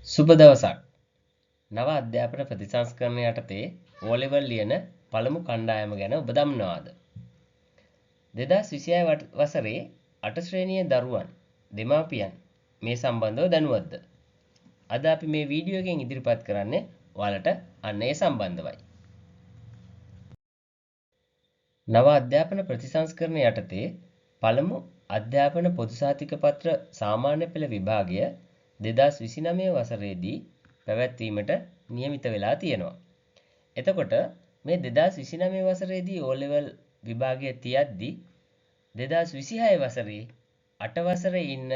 සුබ දවසක්. නව අධ්‍යාපන ප්‍රතිසංස්කරණ යටතේ O level ලියන පළමු කණ්ඩායම ගැන ඔබ දන්නවාද? 2026 වසරේ 8 ශ්‍රේණියේ දරුවන් දෙමාපියන් මේ සම්බන්ධව දැනුවත්ද? අද අපි මේ වීඩියෝ එකෙන් ඉදිරිපත් කරන්නේ ඔයාලට අන්න ඒ සම්බන්ධවයි. නව අධ්‍යාපන ප්‍රතිසංස්කරණ යටතේ පළමු අධ්‍යාපන පොදු සහතික පත්‍ර සාමාන්‍ය පෙළ විභාගය 2029 වසරේදී පැවැත්වීමට නියමිත වෙලා තියෙනවා. එතකොට මේ 2029 වසරේදී O level විභාගය තියද්දී 2026 වසරේ 8 වසරේ ඉන්න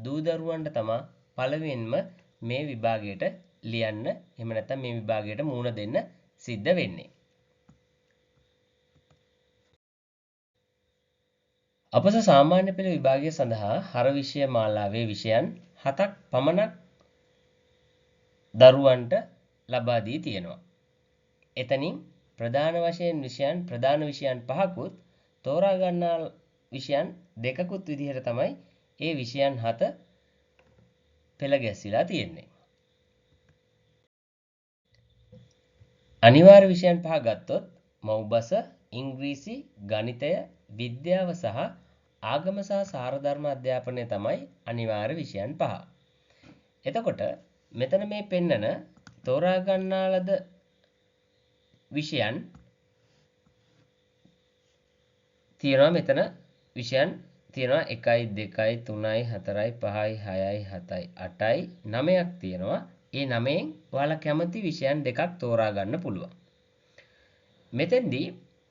දූ දරුවන්ට තමයි පළවෙනිම මේ විභාගයට ලියන්න එහෙම නැත්නම් මේ විභාගයට මුහුණ දෙන්න සිද්ධ වෙන්නේ. අපස සාමාන්‍ය පෙළ විභාගය සඳහා හර විෂය මාලාවේ විෂයන් 7ක් පමණක් දරුවන්ට ලබා දී තියෙනවා. එතනින් ප්‍රධාන විෂයන් 5කුත් තෝරා ගන්නා විෂයන් 2කුත් විදිහට තමයි ඒ විෂයන් 7 පෙළ ගැස්විලා තියෙන්නේ. අනිවාර්ය විෂයන් 5 ගත්තොත් මව්බස, ඉංග්‍රීසි, ගණිතය, විද්‍යාව සහ ආගම සහ සාරධර්ම අධ්‍යාපනය තමයි අනිවාර්ය විෂයන් 5. එතකොට මෙතන මේ පෙන්නන තෝරා ගන්නා ලද විෂයන් තියෙනවා. මෙතන විෂයන් තියෙනවා 1යි 2යි 3යි 4යි 5යි 6යි 7යි 8යි 9ක් තියෙනවා. ඒ 9න් ඔයාලා කැමති විෂයන් දෙකක් තෝරා ගන්න පුළුවන්. මෙතෙන්දී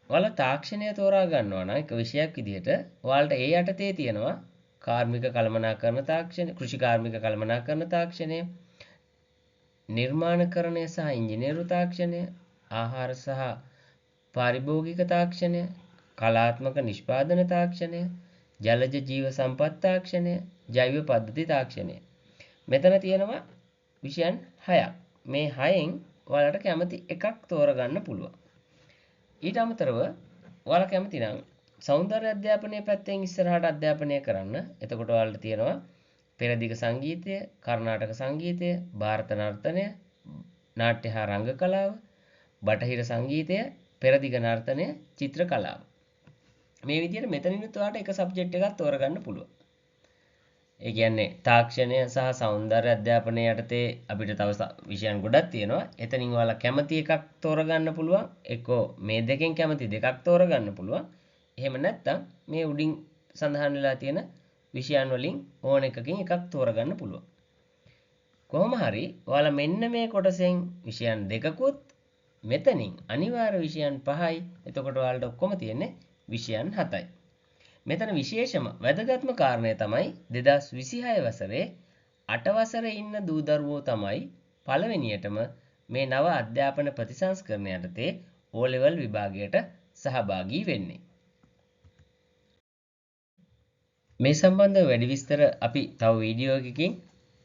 ඔයාලා තාක්ෂණය තෝරා ගන්නවා නම් එක විෂයක් විදිහට ඔයාලට ඒ යටතේ තියෙනවා කාර්මික කළමනාකරණ තාක්ෂණය, කෘෂි කාර්මික කළමනාකරණ තාක්ෂණය, නිර්මාණකරණය සහ ඉංජිනේරු තාක්ෂණය, ආහාර සහ පාරිභෝගික තාක්ෂණය, කලාත්මක නිෂ්පාදන තාක්ෂණය, ජලජ ජීව සම්පත් තාක්ෂණය, ජෛව පද්ධති තාක්ෂණය. මෙතන තියෙනවා විෂයන් 6ක්. මේ 6න් ඔයාලට කැමති එකක් තෝරගන්න පුළුවන්. ඊට අමතරව ඔයාලා කැමති නම් සෞන්දර්ය අධ්‍යාපනයේ පැත්තෙන් ඉස්සරහට අධ්‍යාපනය කරන්න. එතකොට ඔයාලට තියෙනවා පෙරදිග සංගීතය, කර්ණාටක සංගීතය, ಭಾರತ නර්තනය, නාට්‍ය හා රංග කලාව, බටහිර සංගීතය, පෙරදිග නර්තනය, චිත්‍ර කලාව. මේ විදිහට මෙතනිනුත් ඔයාලට එක සබ්ජෙක්ට් එකක් තෝරගන්න පුළුවන්. ඒ කියන්නේ තාක්ෂණය සහ සෞන්දර්ය අධ්‍යාපනය යටතේ අපිට තව විෂයන් ගොඩක් තියෙනවා. එතනින් ඔයාලා කැමති එකක් තෝරගන්න පුළුවන්. එක්කෝ මේ දෙකෙන් කැමති දෙකක් තෝරගන්න පුළුවන්. එහෙම නැත්නම් මේ උඩින් සඳහන් වෙලා තියෙන විෂයන් වලින් ඕන එකකින් එකක් තෝරගන්න පුළුවන්. කොහොම හරි ඔයාලා මෙන්න මේ කොටසෙන් විෂයන් දෙකකුත් මෙතනින් අනිවාර්ය විෂයන් 5යි. එතකොට ඔයාලට ඔක්කොම තියෙන්නේ විෂයන් 7යි. මෙතන විශේෂම වැදගත්ම කාරණය තමයි 2026 වසරේ 8 වසරේ ඉන්න දූ දරුවෝ තමයි පළවෙනියටම මේ නව අධ්‍යාපන ප්‍රතිසංස්කරණ යටතේ O level විභාගයට සහභාගී වෙන්නේ. මේ සම්බන්ධව වැඩි විස්තර අපි තව වීඩියෝ එකකින්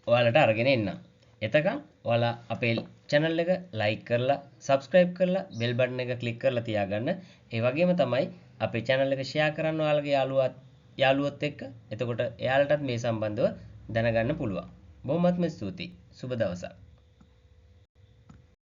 ඔයාලට අරගෙන එන්නම්. එතකන් ඔයාලා අපේ channel එක like කරලා, subscribe කරලා, bell button එක click කරලා තියාගන්න. ඒ වගේම තමයි අපේ channel එක share කරන්න ඔයාලගේ යාළුවොත් එක්ක. එතකොට එයාලටත් මේ සම්බන්ධව දැනගන්න පුළුවන්. බොහොමත්ම ස්තුතියි. සුබ දවසක්.